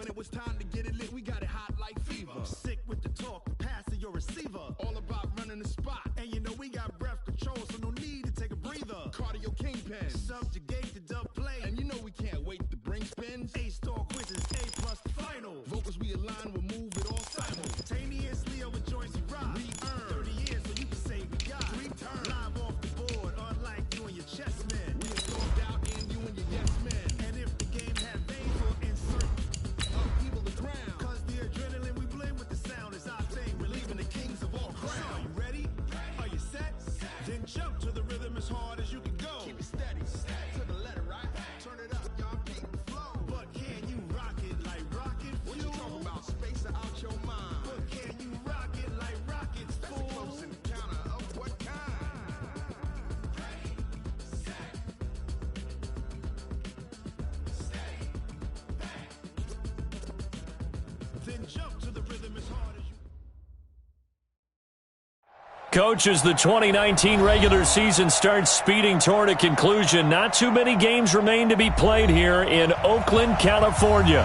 When it was time to get it lit, we got it hot like fever. Sick with the talk, the pass of your receiver. All about running the spot. And you know we got breath control, so no need to take a breather. Cardio kingpin, subjugate the dub play. And you know we can't wait to bring spins. A-star quizzes, A+ final. Vocals we align, we'll move it all simultaneously over joints we ride. We earn 30 years, so you can say we got 3 turns. Live off the board, unlike you and your chess men. We have dogged out in you and your yes men. And if the game had veins, we'll insert upheaval the ground. Cause the adrenaline we blend with the sound is our thing. We're leaving the kings of all crowns. So are you ready? Are you set? Then jump to the rhythm as hard as you can go. Keep it steady, to the letter, right? Turn it up, y'all keep the flow. But can you rock it like rocket fuel? What you talking about? Space out your mind. But can you rock it like rockets, fool? That's a close encounter of what kind? Ready, set, steady, back. Then jump to the rhythm as hard as you. Coach, as the 2019 regular season starts speeding toward a conclusion, not too many games remain to be played here in Oakland, California.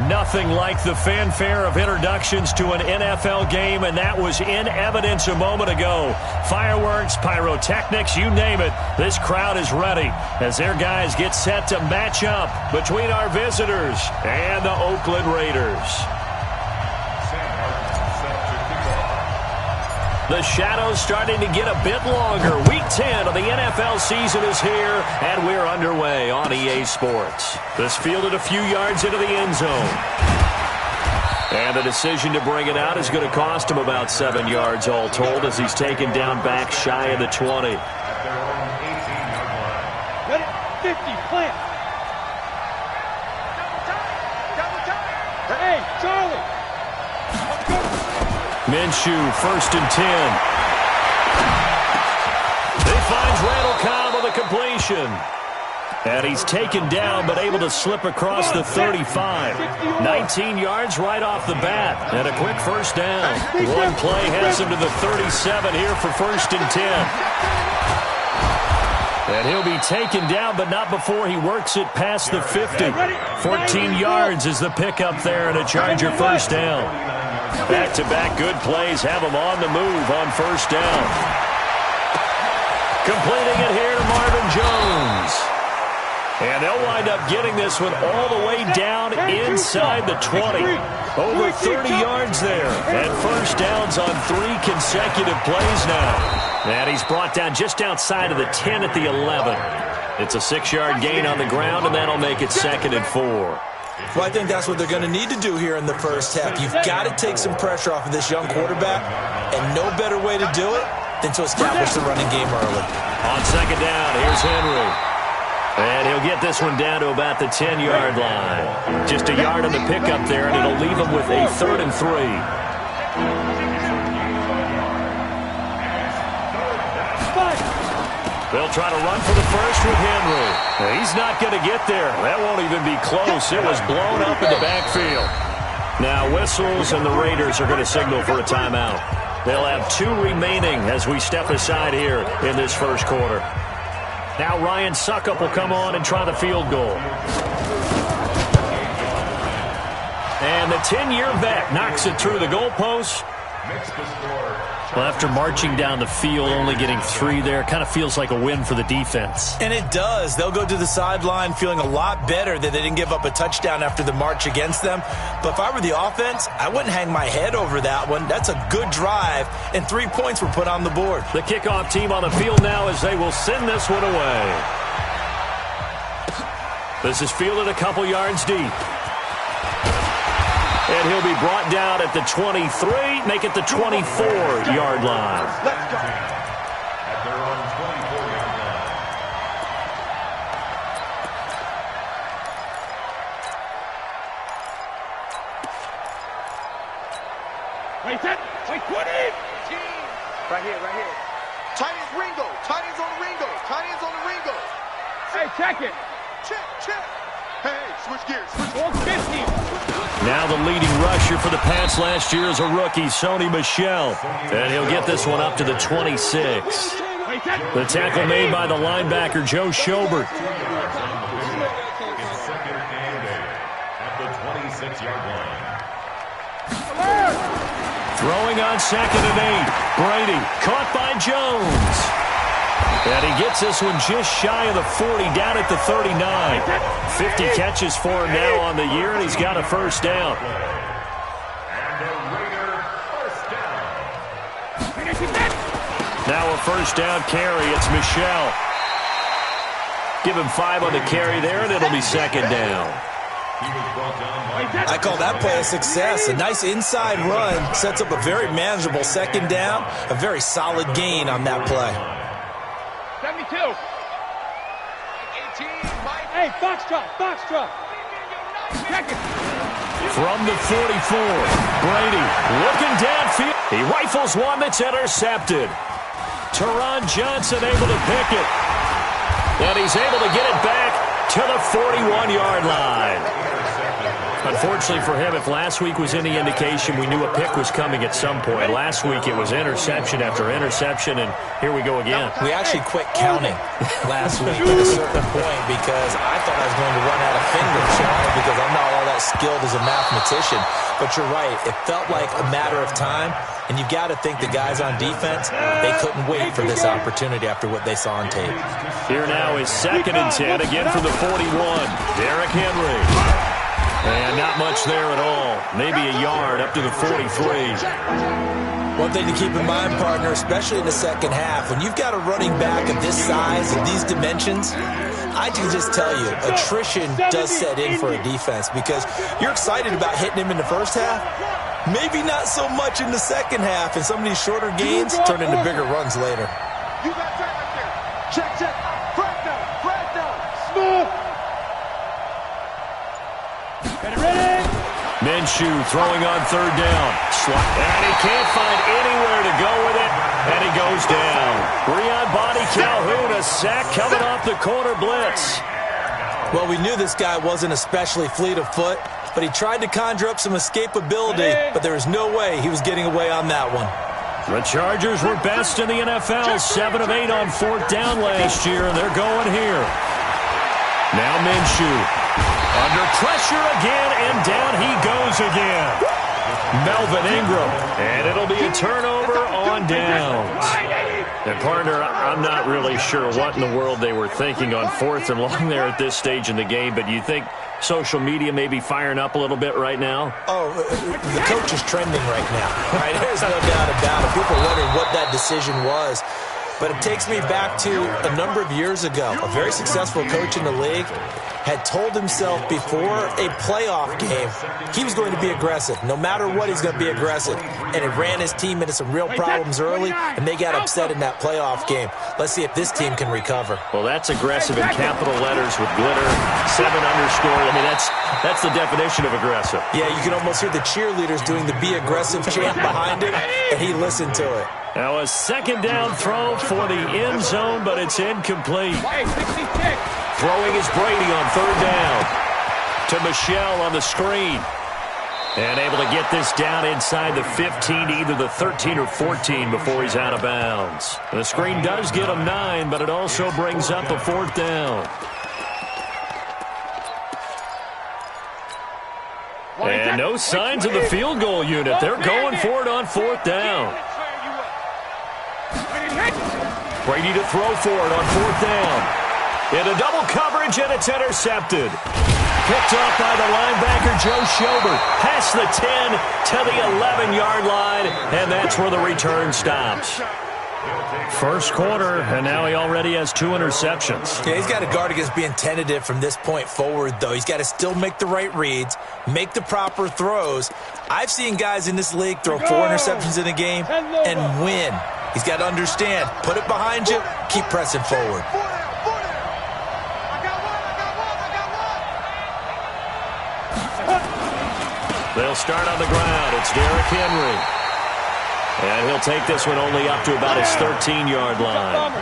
Nothing like the fanfare of introductions to an NFL game, and that was in evidence a moment ago. Fireworks, pyrotechnics, you name it. This crowd is ready as their guys get set to match up between our visitors and the Oakland Raiders. The shadow's starting to get a bit longer. Week 10 of the NFL season is here, and we're underway on EA Sports. This fielded a few yards into the end zone. And the decision to bring it out is going to cost him about 7 yards all told as he's taken down back shy of the 20. Ready? 50, plant. Hey, Charlie. Minshew, 1st and 10. He finds Randall Cobb on the completion. And he's taken down but able to slip across the 35. 19 yards right off the bat. And a quick first down. One play has him to the 37 here for 1st and 10. And he'll be taken down, but not before he works it past the 50. 14 yards is the pickup there and a Charger first down. Back-to-back good plays have him on the move on 1st down. Completing it here to Marvin Jones. And they'll wind up getting this one all the way down inside the 20. Over 30 yards there. And first downs on 3 consecutive plays now. And he's brought down just outside of the 10 at the 11. It's a 6-yard gain on the ground, and that'll make it 2nd and 4. Well, I think that's what they're going to need to do here in the first half. You've got to take some pressure off of this young quarterback, and no better way to do it than to establish the running game early. On 2nd down, here's Henry. And he'll get this one down to about the 10-yard line. Just a yard on the pickup there, and it'll leave him with a 3rd and 3. They'll try to run for the first with Henry. He's not going to get there. That won't even be close. It was blown up in the backfield. Now whistles, and the Raiders are going to signal for a timeout. They'll have 2 remaining as we step aside here in this first quarter. Now Ryan Suckup will come on and try the field goal. And the 10-year vet knocks it through the goalpost. Well, after marching down the field, only getting 3 there, kind of feels like a win for the defense. And it does. They'll go to the sideline feeling a lot better that they didn't give up a touchdown after the march against them. But if I were the offense, I wouldn't hang my head over that one. That's a good drive, and 3 points were put on the board. The kickoff team on the field now as they will send this one away. This is fielded a couple yards deep. And he'll be brought down at the 23, make it the 24-yard line. Let's go. At their own 24-yard line. Wait, set. Wait, 20. Right here. Tight ends Ringo. Tight ends on the Ringo. Tight ends on the Ringo. Hey, check it. Check. Hey, switch gears. 150. Now the leading rusher for the Pats last year is a rookie, Sony Michel. And he'll get this one up to the 26. The tackle made by the linebacker, Joe Schobert. At the 26 6-yard line. Throwing on 2nd and 8. Brady caught by Jones. And he gets this one just shy of the 40, down at the 39. 50 catches for him now on the year, and he's got a first down. And a Raider first down. Now a first down carry. It's Michel. Give him 5 on the carry there, and it'll be 2nd down. He was brought down by I call that play a success. A nice inside run sets up a very manageable 2nd down. A very solid gain on that play. 72. 18. Hey, Foxtrot. Check it. From the 44, Brady looking downfield. He rifles one that's intercepted. Teron Johnson able to pick it. And he's able to get it back to the 41-yard line. Unfortunately for him, if last week was any indication, we knew a pick was coming at some point. Last week it was interception after interception, and here we go again. We actually quit counting last week at a certain point because I thought I was going to run out of fingers, Sean, because I'm not all that skilled as a mathematician. But you're right. It felt like a matter of time, and you've got to think the guys on defense, they couldn't wait for this opportunity after what they saw on tape. Here now is 2nd and 10, again from the 41. Derrick Henry. And not much there at all. Maybe a yard up to the 43. One thing to keep in mind, partner, especially in the second half, when you've got a running back of this size and these dimensions, I can just tell you, attrition does set in for a defense because you're excited about hitting him in the first half. Maybe not so much in the second half, and some of these shorter gains turn into bigger runs later. You got that right there. Check. Frag down. Smooth. Ready? Minshew throwing on 3rd down. And he can't find anywhere to go with it, and he goes down. Breon Body Calhoun, a sack coming off the corner blitz. Well, we knew this guy wasn't especially fleet of foot, but he tried to conjure up some escapability, but there was no way he was getting away on that one. The Chargers were best in the NFL, 7 of 8 on 4th down last year, and they're going here. Now Minshew. Under pressure again, and down he goes again. Melvin Ingram, and it'll be a turnover on downs. And partner, I'm not really sure what in the world they were thinking on 4th and long there at this stage in the game, but you think social media may be firing up a little bit right now? Oh, the coach is trending right now. Right? There's no doubt about it. People are wondering what that decision was. But it takes me back to a number of years ago. A very successful coach in the league had told himself before a playoff game he was going to be aggressive. No matter what, he's going to be aggressive. And it ran his team into some real problems early, and they got upset in that playoff game. Let's see if this team can recover. Well, that's aggressive in capital letters with glitter, 7 underscore. I mean, that's the definition of aggressive. Yeah, you can almost hear the cheerleaders doing the be aggressive chant behind him, and he listened to it. Now a 2nd down throw for the end zone, but it's incomplete. Throwing is Brady on 3rd down. To Michel on the screen. And able to get this down inside the 15, either the 13 or 14 before he's out of bounds. The screen does get him 9, but it also brings up a 4th down. And no signs of the field goal unit. They're going for it on 4th down. Brady to throw for it on 4th down. Into double coverage, and it's intercepted. Picked off by the linebacker, Joe Schobert. Past the 10 to the 11-yard line, and that's where the return stops. First quarter, and now he already has 2 interceptions. Yeah, he's got to guard against being tentative from this point forward, though. He's got to still make the right reads, make the proper throws. I've seen guys in this league throw 4 interceptions in a game and win. He's got to understand, put it behind you, keep pressing forward. They'll start on the ground. It's Derrick Henry. And he'll take this one only up to about his 13-yard line.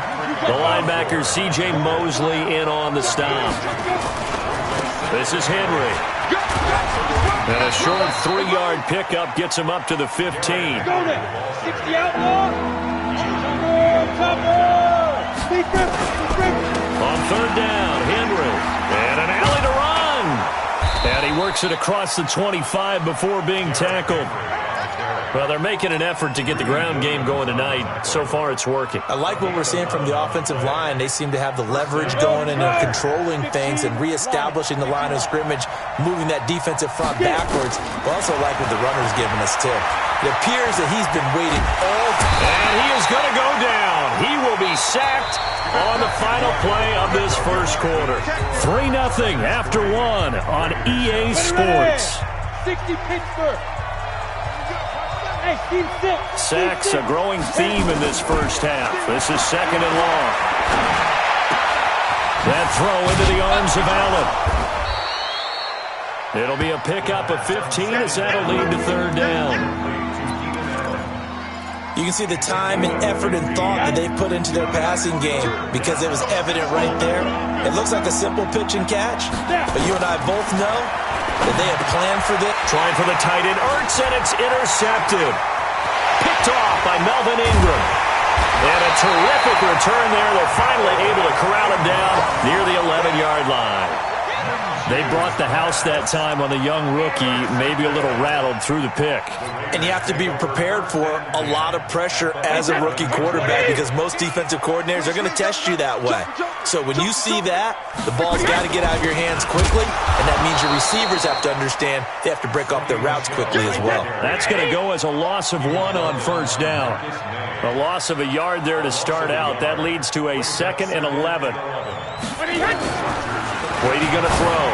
The linebacker, C.J. Mosley, in on the stop. This is Henry. And a short 3-yard pickup gets him up to the 15. 60 outlaw. On 3rd down, Henry. And an alley to run. And he he works it across the 25 before being tackled. Well, they're making an effort to get the ground game going tonight. So far, it's working. I like what we're seeing from the offensive line. They seem to have the leverage going, and they're controlling things and reestablishing the line of scrimmage, moving that defensive front backwards. But also like what the runner's giving us, too. It appears that he's been waiting all time. And he is going to go down. He will be sacked on the final play of this first quarter. 3-0 after 1 on EA Sports. 60 Pittsburgh. Hey, Steve, Sacks, a growing theme in this first half. This is 2nd and long. That throw into the arms of Allen. It'll be a pickup of 15 as that'll lead to 3rd down. You can see the time and effort and thought that they put into their passing game because it was evident right there. It looks like a simple pitch and catch, but you and I both know that they have planned for this. Trying for the tight end, Ertz, and it's intercepted. Picked off by Melvin Ingram. And a terrific return there. They're finally able to corral him down near the 11-yard line. They brought the house that time on the young rookie, maybe a little rattled through the pick. And you have to be prepared for a lot of pressure as a rookie quarterback because most defensive coordinators are going to test you that way. So when you see that, the ball's got to get out of your hands quickly, and that means your receivers have to understand they have to break off their routes quickly as well. That's going to go as a loss of 1 on 1st down. A loss of a yard there to start out. That leads to a 2nd and 11. Brady going to throw.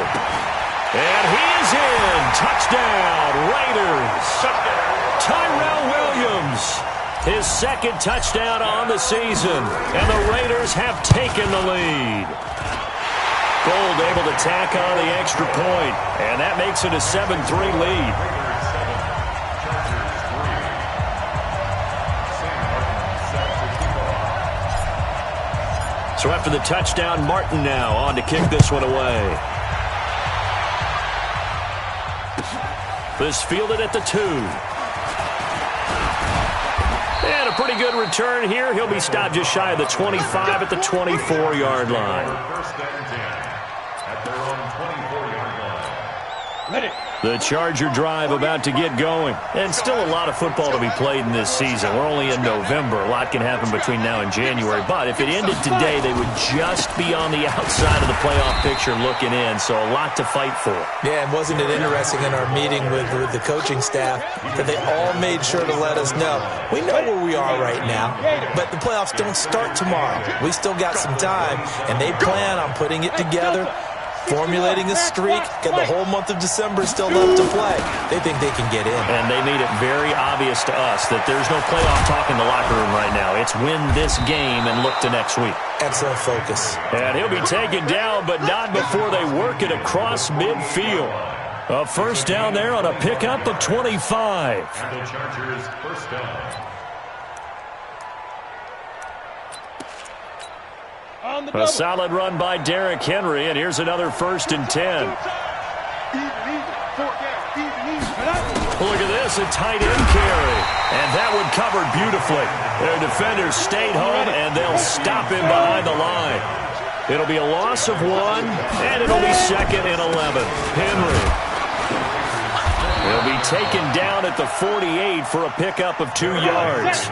And he is in. Touchdown, Raiders. Tyrell Williams. His 2nd touchdown on the season. And the Raiders have taken the lead. Gold able to tack on the extra point. And that makes it a 7-3 lead. So after the touchdown, Martin now on to kick this one away. This fielded at the 2. And a pretty good return here. He'll be stopped just shy of the 25 at the 24-yard line. First and 10 at their own 24-yard line. Ready. The Charger drive about to get going. And still a lot of football to be played in this season. We're only in November. A lot can happen between now and January. But if it ended today, they would just be on the outside of the playoff picture looking in. So a lot to fight for. Yeah, and wasn't it interesting in our meeting with the coaching staff that they all made sure to let us know, we know where we are right now, but the playoffs don't start tomorrow. We still got some time, and they plan on putting it together, formulating a streak, got the whole month of December still left to play. They think they can get in. And they made it very obvious to us that there's no playoff talk in the locker room right now. It's win this game and look to next week. Excellent focus. And he'll be taken down, but not before they work it across midfield. A first down there on a pickup of 25. And the Chargers first down. A solid run by Derrick Henry, and here's another 1st and 10. Look at this, a tight end carry. And that one covered beautifully. Their defenders stayed home, and they'll stop him behind the line. It'll be a loss of 1, and it'll be 2nd and 11. Henry. He'll be taken down at the 48 for a pickup of 2 yards.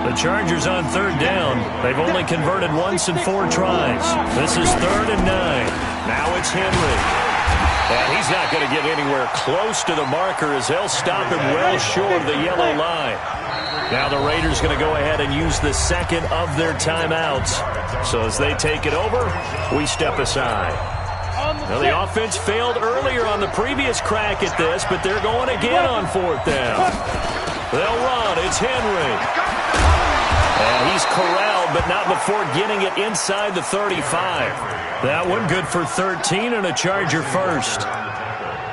The Chargers on 3rd down. They've only converted once in 4 tries. This is 3rd and 9. Now it's Henry. And he's not going to get anywhere close to the marker as they'll stop him well short of the yellow line. Now the Raiders going to go ahead and use the 2nd of their timeouts. So as they take it over, we step aside. Now the offense failed earlier on the previous crack at this, but they're going again on 4th down. They'll run. It's Henry. And he's corralled, but not before getting it inside the 35. That one good for 13 and a Charger first.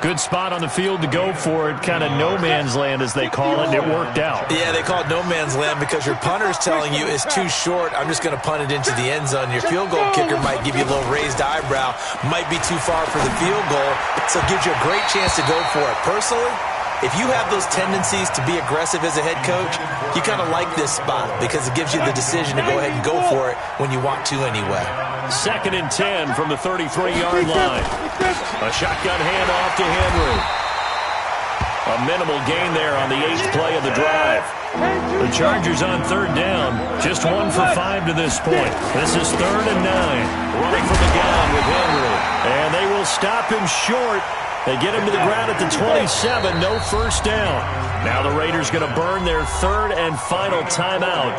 Good spot on the field to go for it. Kind of no man's land, as they call it, and it worked out. Yeah, they call it no man's land because your punter's telling you it's too short. I'm just going to punt it into the end zone. Your field goal kicker might give you a little raised eyebrow. Might be too far for the field goal, so it gives you a great chance to go for it. Personally, if you have those tendencies to be aggressive as a head coach, you kind of like this spot because it gives you the decision to go ahead and go for it when you want to anyway. 2nd and 10 from the 33-yard line. A shotgun handoff to Henry. A minimal gain there on the 8th play of the drive. The Chargers on 3rd down, just 1 for 5 to this point. This is 3rd and 9. Running from the gun with Henry. And they will stop him short. They get him to the ground at the 27, no first down. Now the Raiders going to burn their 3rd and final timeout.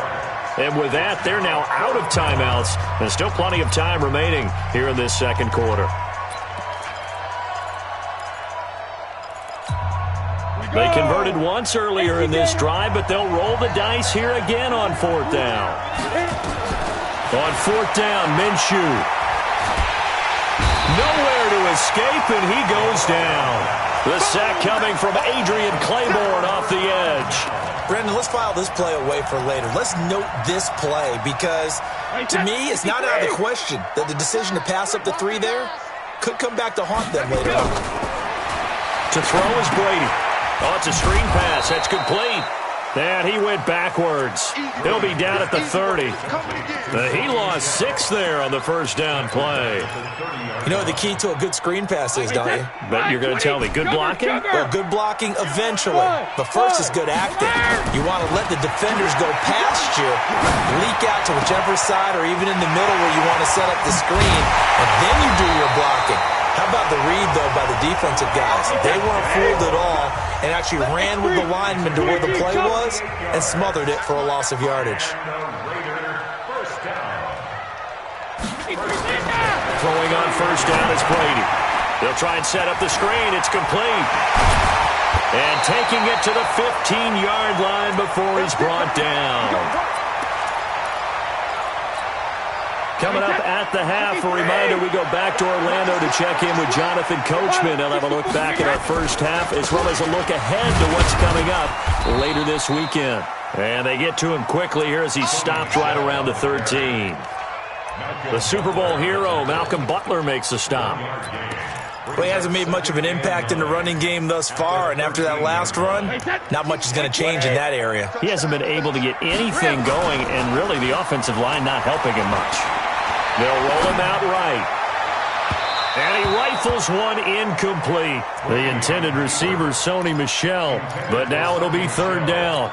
And with that, they're now out of timeouts. There's still plenty of time remaining here in this 2nd quarter. They converted once earlier in this drive, but they'll roll the dice here again on 4th down. On 4th down, Minshew. Nowhere to escape, and he goes down. The sack coming from Adrian Claiborne off the edge. Brendan, let's file this play away for later. Let's note this play because, to me, it's not out of the question that the decision to pass up the 3 there could come back to haunt them later on. To throw is Brady. Oh, it's a screen pass. That's complete. And he went backwards. He'll be down at the 30. He lost 6 there on the first down play. You know what the key to a good screen pass is, don't you? But you're going to tell me, good blocking? Well, good blocking eventually. But first is good acting. You want to let the defenders go past you, leak out to whichever side or even in the middle where you want to set up the screen, and then you do your blocking. How about the read, though, by the defensive guys? They weren't fooled at all and actually ran with the lineman to where the play was and smothered it for a loss of yardage. Throwing on first down is Brady. They'll try and set up the screen. It's complete. And taking it to the 15-yard line before he's brought down. Coming up at the half, a reminder, we go back to Orlando to check in with Jonathan Coachman. They'll have a look back at our first half as well as a look ahead to what's coming up later this weekend. And they get to him quickly here as he stopped right around the 13. The Super Bowl hero, Malcolm Butler, makes a stop. Well, he hasn't made much of an impact in the running game thus far, and after that last run, not much is going to change in that area. He hasn't been able to get anything going, and really the offensive line not helping him much. They'll roll him out right. And he rifles one incomplete. The intended receiver, Sony Michel, but now it'll be 3rd down.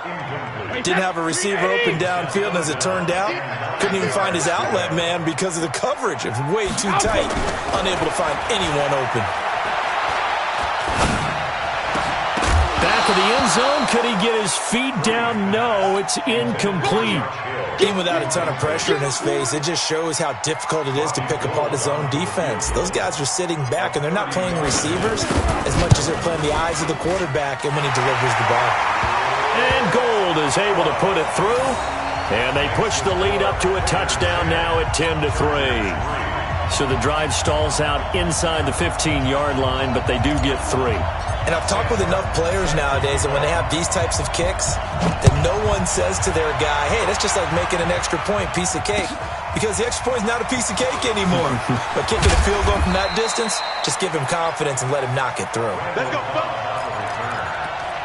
Didn't have a receiver open downfield, and as it turned out, couldn't even find his outlet man because of the coverage. It was way too tight, unable to find anyone open. Back of the end zone, could he get his feet down? No, it's incomplete. Even without a ton of pressure in his face, it just shows how difficult it is to pick apart his own defense. Those guys are sitting back, and they're not playing receivers as much as they're playing the eyes of the quarterback and when he delivers the ball. And Gold is able to put it through, and they push the lead up to a touchdown now at 10-3. So the drive stalls out inside the 15-yard line, but they do get 3. And I've talked with enough players nowadays that when they have these types of kicks, that no one says to their guy, hey, that's just like making an extra point, piece of cake. Because the extra point is not a piece of cake anymore. But kicking a field goal from that distance, just give him confidence and let him knock it through. Let's go.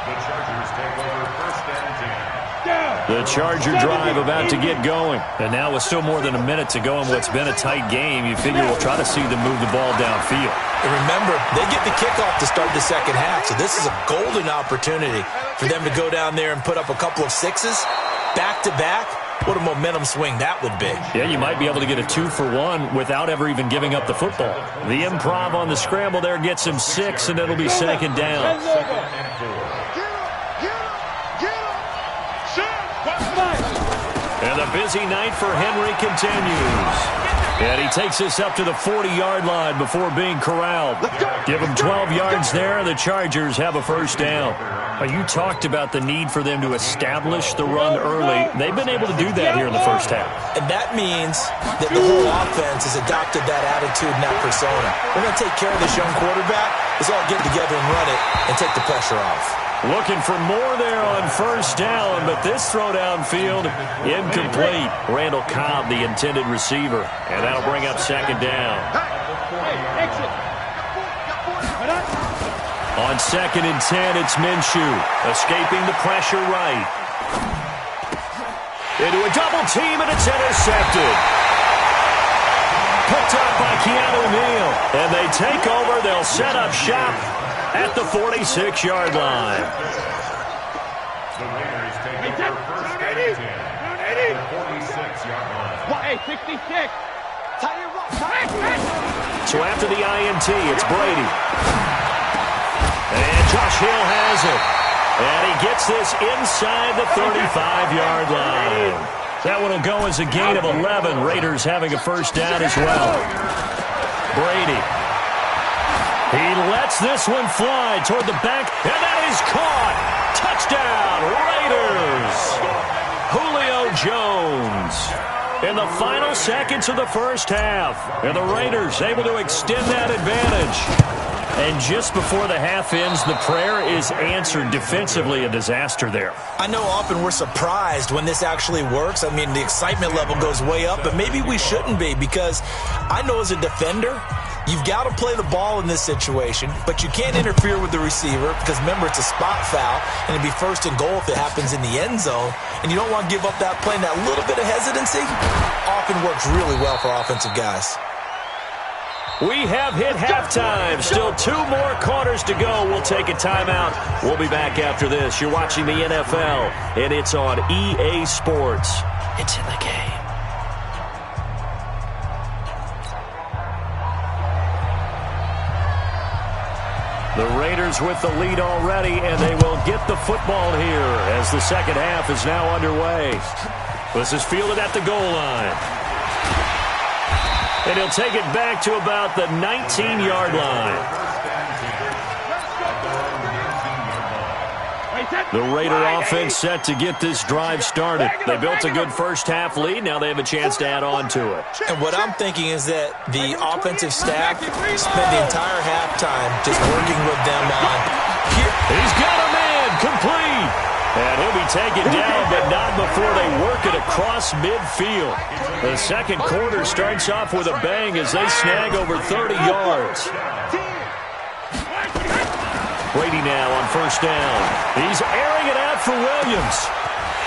The Chargers take over 1st and 10. The Charger drive about to get going. And now with still more than a minute to go in what's been a tight game, you figure we'll try to see them move the ball downfield. And remember, they get the kickoff to start the second half, so this is a golden opportunity for them to go down there and put up a couple of 6s back-to-back. What a momentum swing that would be. Yeah, you might be able to get a 2-for-1 without ever even giving up the football. The improv on the scramble there gets him 6, and it'll be 2nd down. And the busy night for Henry continues. And he takes us up to the 40-yard line before being corralled. Give him 12 yards there. The Chargers have a 1st down. You talked about the need for them to establish the run early. They've been able to do that here in the first half. And that means that the whole offense has adopted that attitude and that persona. We're going to take care of this young quarterback. Let's all get together and run it and take the pressure off. Looking for more there on 1st down, but this throw downfield, incomplete. Randall Cobb, the intended receiver, and that'll bring up 2nd down. On 2nd and 10, it's Minshew, escaping the pressure right. Into a double team, and it's intercepted. Picked up by Keanu Neal. And they take over. They'll set up shop at the 46-yard line. The Raiders take over first and 10 at the 46-yard line. Hey, 66. So after the INT, it's Brady. And Josh Hill has it. And he gets this inside the 35-yard line. That one will go as a gain of 11. Raiders having a first down as well. Brady. He lets this one fly toward the back, and that is caught. Touchdown, Raiders. Julio Jones. In the final seconds of the first half. And the Raiders able to extend that advantage. And just before the half ends, the prayer is answered. Defensively, a disaster there. I know often we're surprised when this actually works. I mean, the excitement level goes way up, but maybe we shouldn't be, because I know as a defender, you've got to play the ball in this situation, but you can't interfere with the receiver because, remember, it's a spot foul, and it'd be first and goal if it happens in the end zone, and you don't want to give up that play. And that little bit of hesitancy often works really well for offensive guys. We have hit halftime. Still 2 more quarters to go. We'll take a timeout. We'll be back after this. You're watching the NFL, and it's on EA Sports. It's in the game. The Raiders with the lead already, and they will get the football here as the second half is now underway. This is fielded at the goal line. And he'll take it back to about the 19-yard line. The Raider offense set to get this drive started. They built a good first-half lead. Now they have a chance to add on to it. And what I'm thinking is that the offensive staff spent the entire halftime just working with them on here. He's got a man complete. And he'll be taken down, but not before they work it across midfield. The second quarter starts off with a bang as they snag over 30 yards. Brady now on first down. He's airing it out for Williams.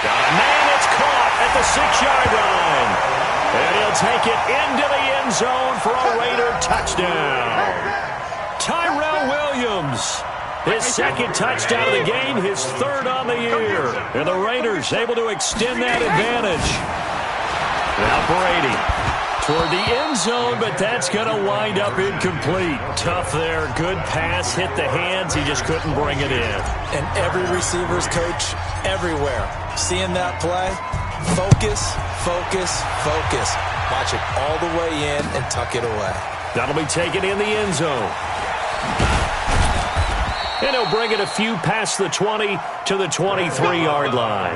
Got a man that's caught at the 6-yard line. And he'll take it into the end zone for a Raider touchdown. Tyrell Williams. His second touchdown of the game, his third on the year. And the Raiders able to extend that advantage. Now Brady toward the end zone, but that's going to wind up incomplete. Tough there. Good pass. Hit the hands. He just couldn't bring it in. And every receiver's coach everywhere. Seeing that play, focus, focus, focus. Watch it all the way in and tuck it away. That'll be taken in the end zone. And he'll bring it a few past the 20 to the 23-yard line.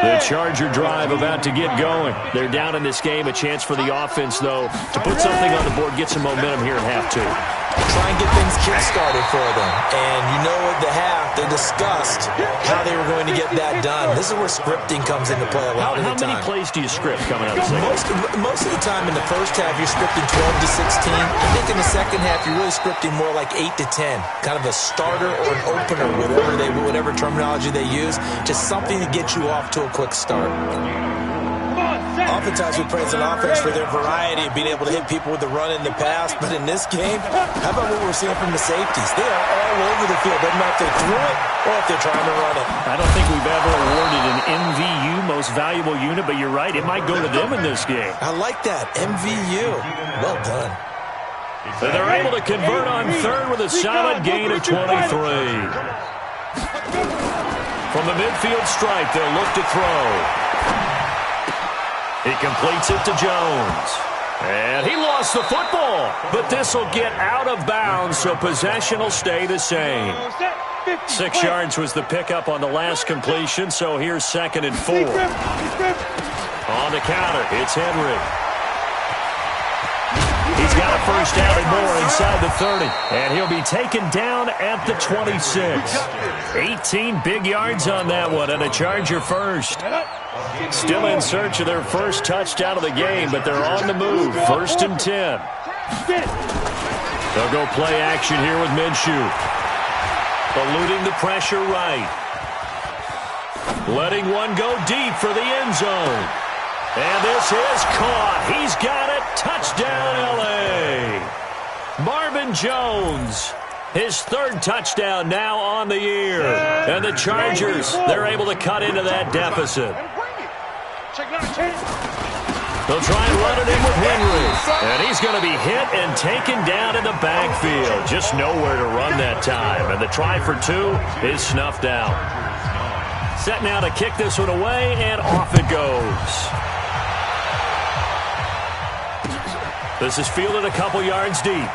The Charger drive about to get going. They're down in this game. A chance for the offense, though, to put something on the board, get some momentum here at half 2. Try and get things kick-started for them. And you know at the half, they discussed how they were going to get that done. This is where scripting comes into play a lot of the time. How many plays do you script coming out of the second? Most of the time in the first half, you're scripting 12 to 16. I think in the second half, you're really scripting more like 8 to 10. Kind of a starter or an opener, whatever terminology they use. Just something to get you off to a quick start. Oftentimes we praise an offense for their variety of being able to hit people with the run in the pass, but in this game, how about what we're seeing from the safeties? They are all over the field. Doesn't matter if they threw it or if they're trying to run it. I don't think we've ever awarded an MVU, most valuable unit, but you're right, it might go to them in this game. I like that, MVU. Well done. So they're able to convert on third with a solid gain of 23. From the midfield stripe, they'll look to throw. He completes it to Jones. And he lost the football. But this will get out of bounds, so possession will stay the same. 6 yards was the pickup on the last completion, so here's 2nd and 4. On the counter, it's Henry. He's got a first down and more inside the 30. And he'll be taken down at the 26. 18 big yards on that one, and a Charger first. Still in search of their first touchdown of the game, but they're on the move. 1st and 10. They'll go play action here with Minshew. Eluding the pressure right. Letting one go deep for the end zone. And this is caught. He's got it. Touchdown, L.A. Marvin Jones, his third touchdown now on the year. And the Chargers, they're able to cut into that deficit. They'll try and run it in with Henry. And he's going to be hit and taken down in the backfield. Just nowhere to run that time. And the try for two is snuffed out. Set now to kick this one away, and off it goes. This is fielded a couple yards deep.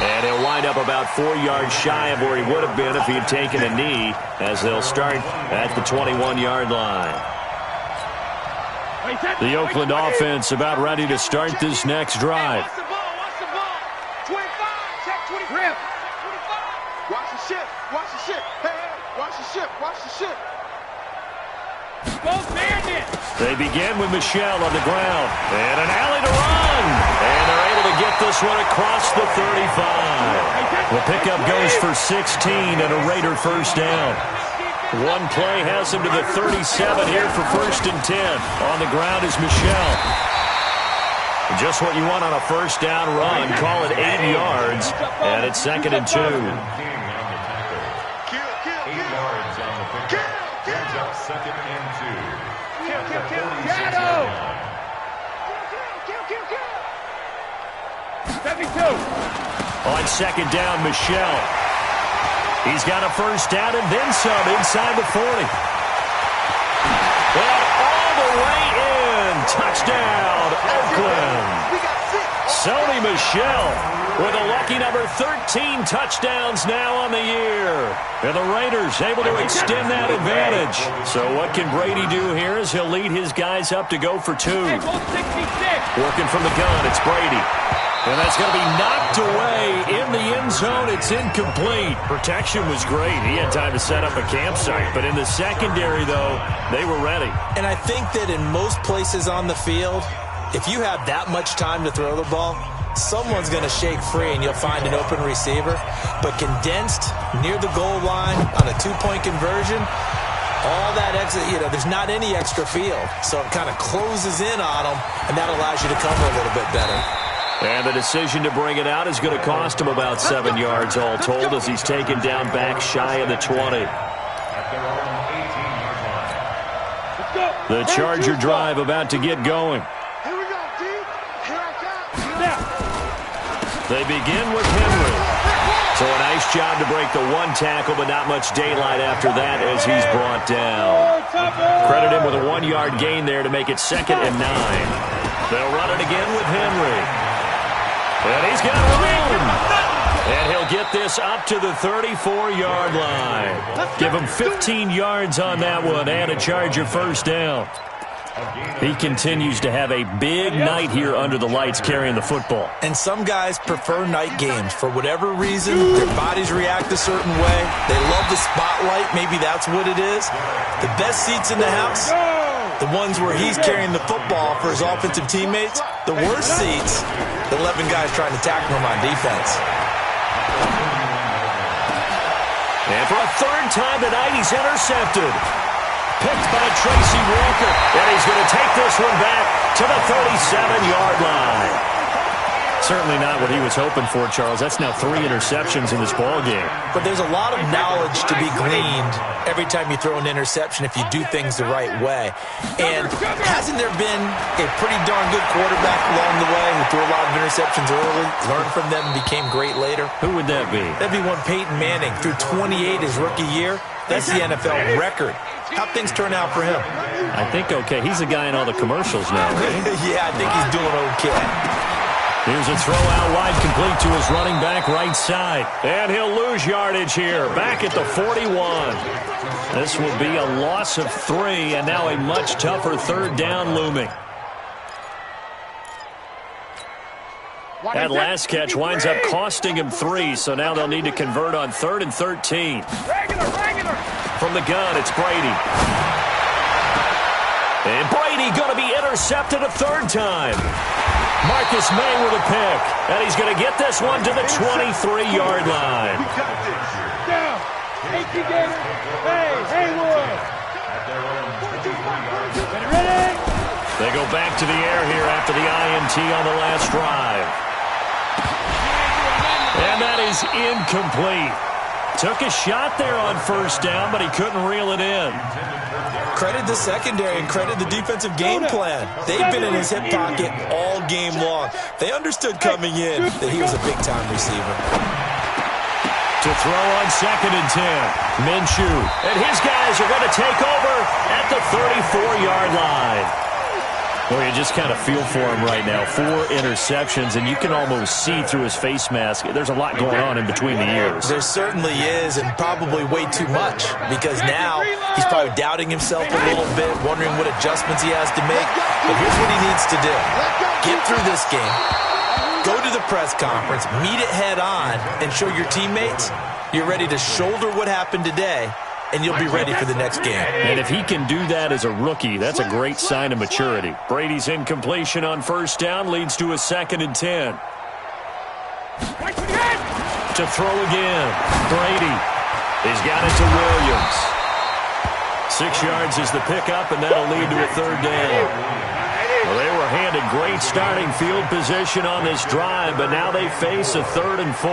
And he'll wind up about 4 yards shy of where he would have been if he had taken a knee, as they'll start at the 21-yard line. The Oakland offense about ready to start this next drive. Watch the ball. 25, check 25. Watch the ship. Hey, watch the ship. They begin with Michel on the ground. And an alley to run. And they're able to get this one across the 35. The pickup goes for 16 and a Raider first down. One play has him to the 37 here for 1st and 10. On the ground is Michel. Just what you want on a first down run. Call it 8 yards. And it's 2nd and 2. 8 yards on the pickup. Brings up 2nd and 2. At the 46 yard line. 72. On 2nd down, Michel. He's got a first down and then some inside the 40. And all the way in. Touchdown, Oakland. Sony Michel with a lucky number 13 touchdowns now on the year. And the Raiders able to extend that advantage. So what can Brady do here is he'll lead his guys up to go for 2. Working from the gun, it's Brady. And that's going to be knocked away in the end zone. It's incomplete. Protection was great. He had time to set up a campsite. But in the secondary, though, they were ready. And I think that in most places on the field, if you have that much time to throw the ball, someone's going to shake free and you'll find an open receiver. But condensed near the goal line on a 2-point conversion, all that extra, there's not any extra field. So it kind of closes in on them, and that allows you to cover a little bit better. And the decision to bring it out is going to cost him about 7 yards all told, as he's taken down back shy of the 20. The Charger drive about to get going. They begin with Henry. So a nice job to break the one tackle, but not much daylight after that as he's brought down. Credit him with a 1-yard gain there to make it 2nd and 9. They'll run it again with Henry. And he's got room. And he'll get this up to the 34-yard line. Give him 15 yards on that one and a Charger first down. He continues to have a big night here under the lights carrying the football. And some guys prefer night games. For whatever reason, their bodies react a certain way. They love the spotlight. Maybe that's what it is. The best seats in the house, the ones where he's carrying the football for his offensive teammates. The worst seats, the 11 guys trying to tackle him on defense. And for a 3rd time tonight, he's intercepted. Picked by Tracy Walker. And he's going to take this one back to the 37-yard line. Certainly not what he was hoping for, Charles. That's now 3 interceptions in this ballgame. But there's a lot of knowledge to be gleaned every time you throw an interception if you do things the right way. And hasn't there been a pretty darn good quarterback along the way who threw a lot of interceptions early, learned from them, and became great later? Who would that be? That'd be one Peyton Manning. Threw 28 his rookie year. That's the NFL record. How'd things turn out for him? I think okay. He's the guy in all the commercials now, right? Yeah, I think he's doing okay. Here's a throw out wide, complete to his running back right side. And he'll lose yardage here, back at the 41. This will be a loss of 3, and now a much tougher 3rd down looming. That last catch winds up costing him 3, so now they'll need to convert on 3rd and 13. From the gun, it's Brady. And Brady going to be intercepted a third time. Marcus May with a pick. And he's going to get this one to the 23-yard line. Down. 18 Gators. Hey, Haywood. Ready? They go back to the air here after the INT on the last drive. And that is incomplete. Took a shot there on first down, but he couldn't reel it in. Credit the secondary and credit the defensive game plan. They've been in his hip pocket all game long. They understood coming in that he was a big-time receiver. To throw on 2nd and 10. Minshew. And his guys are going to take over at the 34-yard line. Well, you just kind of feel for him right now. 4 interceptions, and you can almost see through his face mask. There's a lot going on in between the ears. There certainly is, and probably way too much, because now he's probably doubting himself a little bit, wondering what adjustments he has to make. But here's what he needs to do. Get through this game, go to the press conference, meet it head on, and show your teammates you're ready to shoulder what happened today, and you'll be ready for the next game. And if he can do that as a rookie, that's a great sign of maturity. Brady's incompletion on first down leads to a 2nd and 10. To throw again. Brady. He's got it to Williams. 6 yards is the pickup, and that'll lead to a third down. Well, they were handed great starting field position on this drive, but now they face a 3rd and 4.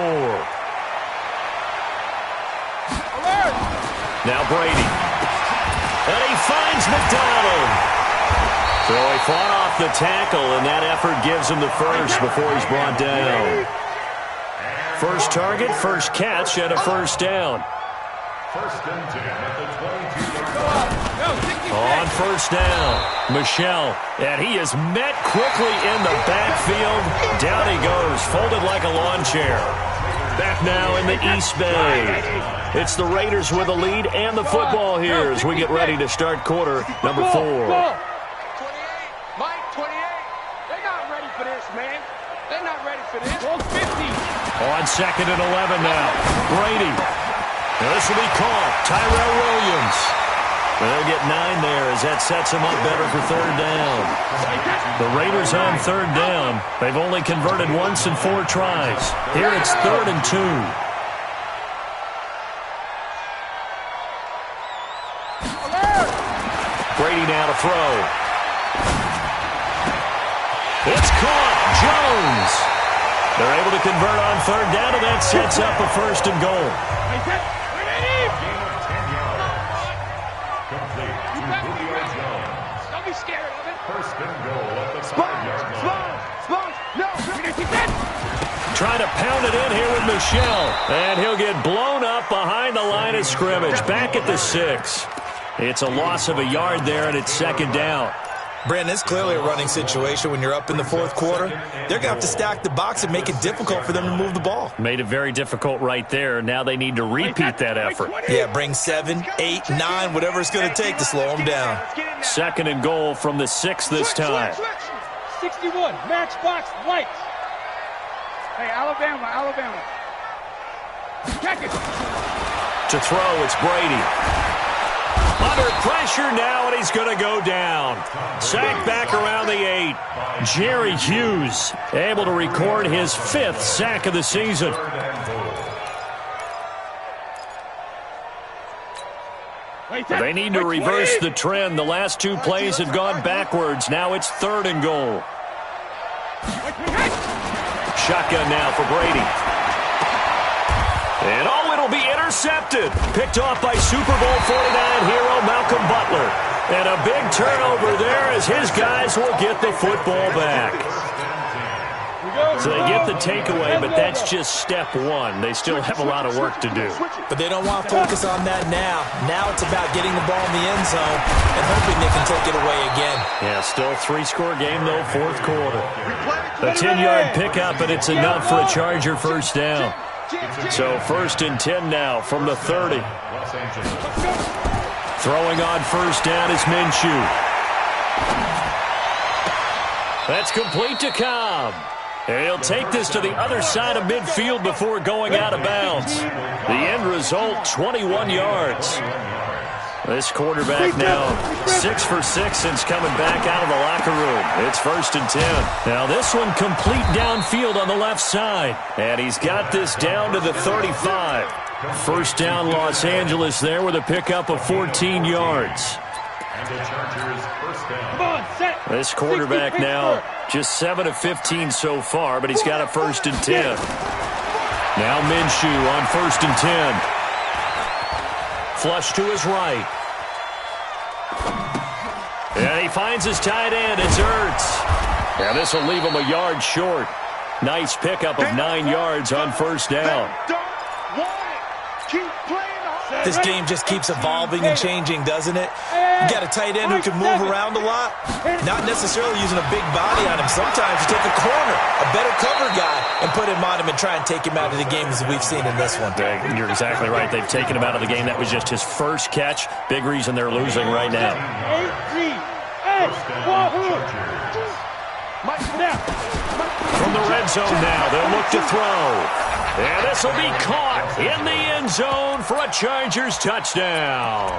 Now Brady. And he finds McDonald. So he fought off the tackle, and that effort gives him the first before he's brought down. First target, first catch, and a first down. 1st and 10 at the 22. On first down, Michel. And he is met quickly in the backfield. Down he goes, folded like a lawn chair. Back now in the East Bay. It's the Raiders with the lead and the football here as we get ready to start quarter number 4. 28, Mike, 28. They're not ready for this, man. They're not ready for this. 50. On 2nd and 11 now. Brady. Now this will be caught. Tyrell Williams. And they'll get 9 there as that sets them up better for third down. The Raiders on third down. They've only converted once in 4 tries. Here it's 3rd and 2. Brady now to throw. It's caught. Jones. They're able to convert on third down, and that sets up a 1st and goal. Don't be scared of it. 1st and goal at the 5-yard line. Trying to pound it in here with Michel. And he'll get blown up behind the line of scrimmage. Back at the 6. It's a loss of a yard there, and it's 2nd down. Brandon, it's clearly a running situation when you're up in the 4th quarter. They're going to have to stack the box and make it difficult for them to move the ball. Made it very difficult right there. Now they need to repeat that effort. Yeah, bring 7, 8, 9, whatever it's going to take to slow them down. 2nd and goal from the 6 this time. 61, matchbox lights. Hey, Alabama. Check it. To throw, it's Brady. Under pressure now, and he's going to go down. Sacked back around the 8. Jerry Hughes able to record his 5th sack of the season. They need to reverse the trend. The last 2 plays have gone backwards. Now it's 3rd and goal. Shotgun now for Brady. And it'll be intercepted. Picked off by Super Bowl 49 hero Malcolm Butler. And a big turnover there as his guys will get the football back. So they get the takeaway, but that's just step 1. They still have a lot of work to do. But they don't want to focus on that now. Now it's about getting the ball in the end zone and hoping they can take it away again. Yeah, still 3-score game, though, 4th quarter. A 10-yard pickup, and it's enough for a Charger first down. So 1st and 10 now from the 30. Throwing on first down is Minshew. That's complete to Cobb. And he'll take this to the other side of midfield before going out of bounds. The end result, 21 yards. This quarterback now 6 for 6 since coming back out of the locker room. It's 1st and 10. Now this one complete downfield on the left side. And he's got this down to the 35. First down Los Angeles there with a pickup of 14 yards. And the Chargers first down. Come on, set. This quarterback now just 7 of 15 so far, but he's got a 1st and 10. Now Minshew on 1st and 10. Flush to his right. And he finds his tight end. It's Ertz. And this will leave him a yard short. Nice pickup of 9 yards on 1st down. This game just keeps evolving and changing, doesn't it? You got a tight end who can move around a lot, not necessarily using a big body on him. Sometimes you take a corner, a better cover guy, and put him on him and try and take him out of the game as we've seen in this one. You're exactly right. They've taken him out of the game. That was just his first catch. Big reason they're losing right now. From the red zone now, they'll look to throw. And this will be caught in the end zone for a Chargers touchdown.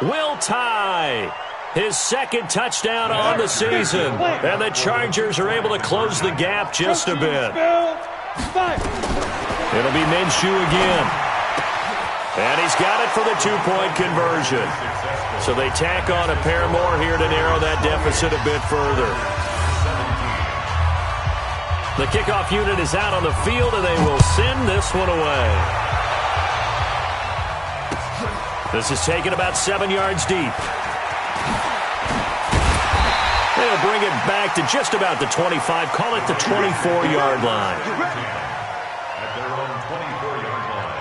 Will Tye, his 2nd touchdown on the season. And the Chargers are able to close the gap just a bit. It'll be Minshew again. And he's got it for the 2-point conversion. So they tack on a pair more here to narrow that deficit a bit further. The kickoff unit is out on the field, and they will send this one away. This is taken about 7 yards deep. They'll bring it back to just about the 25. Call it the 24-yard line. At their own 24-yard line.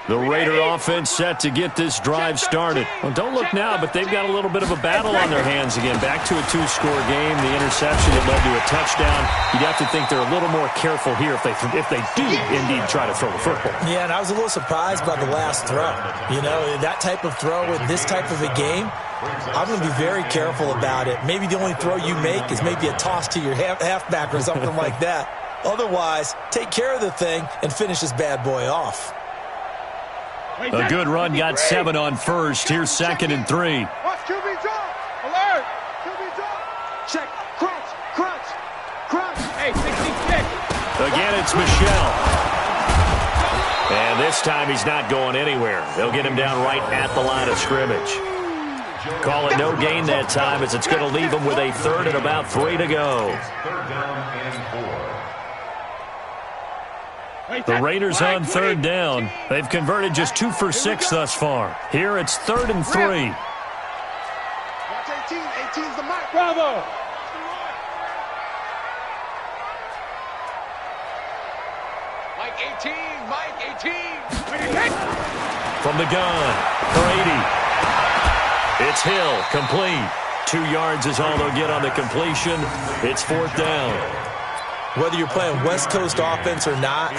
The Raider offense set to get this drive started. Well, don't look now, but they've got a little bit of a battle on their hands again. Back to a 2-score game. The interception that led to a touchdown. You'd have to think they're a little more careful here if they do indeed try to throw the football. Yeah, and I was a little surprised by the last throw. You know, that type of throw in this type of a game, I'm going to be very careful about it. Maybe the only throw you make is maybe a toss to your halfback or something like that. Otherwise, take care of the thing and finish this bad boy off. A good run got 7 on 1st. Here's 2nd and 3. Watch QB drop. Alert. QB drop. Check. Crunch. Crunch. Crunch. Hey, 66. Again, it's Michelle. And this time he's not going anywhere. They'll get him down right at the line of scrimmage. Call it no gain that time as it's going to leave him with a 3rd and about 3 to go. 3rd down and 4. The Raiders on 3rd down. They've converted just 2 for 6 thus far. Here it's 3rd and 3. Watch 18. 18's the mark. Bravo. Mike 18. Mike 18. From the gun, Brady. It's Hill, complete. 2 yards is all they'll get on the completion. It's 4th down. Whether you're playing West Coast offense or not,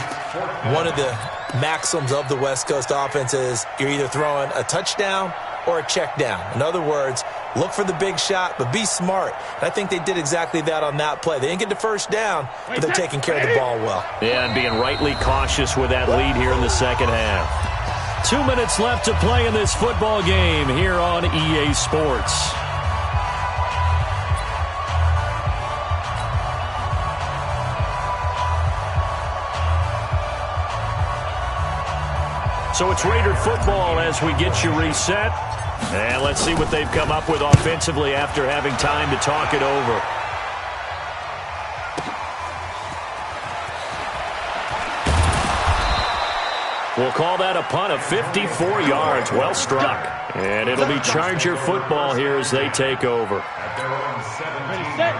one of the maxims of the West Coast offense is you're either throwing a touchdown or a check down. In other words, look for the big shot, but be smart. And I think they did exactly that on that play. They didn't get the 1st down, but they're taking care of the ball well. Yeah, and being rightly cautious with that lead here in the 2nd half. 2 minutes left to play in this football game here on EA Sports. So it's Raider football as we get you reset. And let's see what they've come up with offensively after having time to talk it over. We'll call that a punt of 54 yards. Well struck. And it'll be Charger football here as they take over.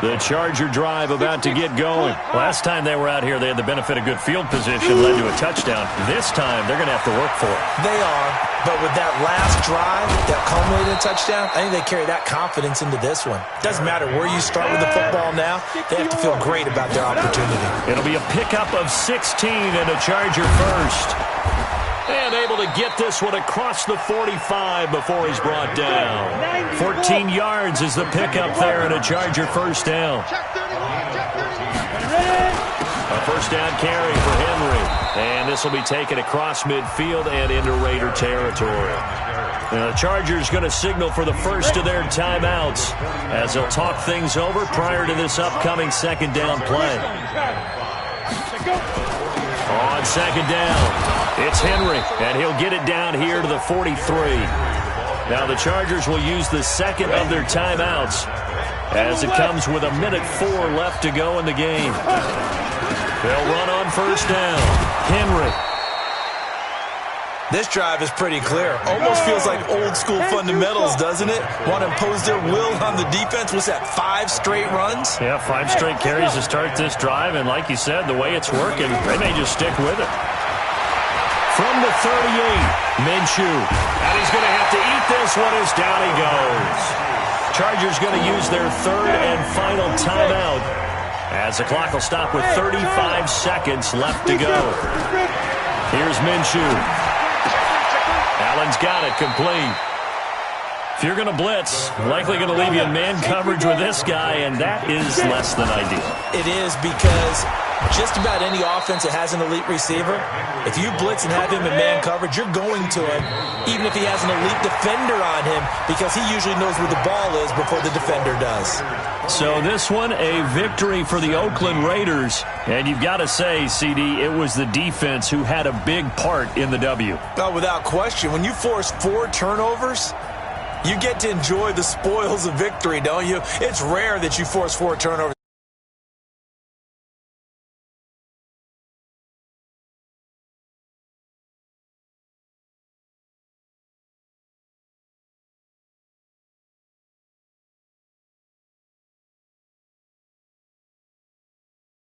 The Charger drive about to get going. Last time they were out here, they had the benefit of good field position, led to a touchdown. This time, they're going to have to work for it. They are, but with that last drive that culminated in a touchdown, I think they carry that confidence into this one. Doesn't matter where you start with the football now, they have to feel great about their opportunity. It'll be a pickup of 16 and a Charger first. And able to get this one across the 45 before he's brought down. 14 yards is the pickup there and a Charger 1st down. A first down carry for Henry. And this will be taken across midfield and into Raider territory. Now the Chargers going to signal for the first of their timeouts as they'll talk things over prior to this upcoming second down play. On second down, it's Henry, and he'll get it down here to the 43. Now the Chargers will use the second of their timeouts as it comes with 1:04 left to go in the game. They'll run on first down. Henry. This drive is pretty clear. Almost feels like old school fundamentals, doesn't it? Want to impose their will on the defense. Was that 5 straight runs? Yeah, 5 straight carries to start this drive. And like you said, the way it's working, they may just stick with it. From the 38, Minshew. And he's going to have to eat this one as down he goes. Chargers going to use their third and final timeout as the clock will stop with 35 seconds left to go. Here's Minshew. Allen's got it complete. If you're going to blitz, likely going to leave you in man coverage with this guy, and that is less than ideal. It is, because just about any offense that has an elite receiver, if you blitz and have him in man coverage, you're going to him, even if he has an elite defender on him, because he usually knows where the ball is before the defender does. So this one, a victory for the Oakland Raiders. And you've got to say, CD, it was the defense who had a big part in the W. Oh, without question. When you force 4 turnovers, you get to enjoy the spoils of victory, don't you? It's rare that you force 4 turnovers.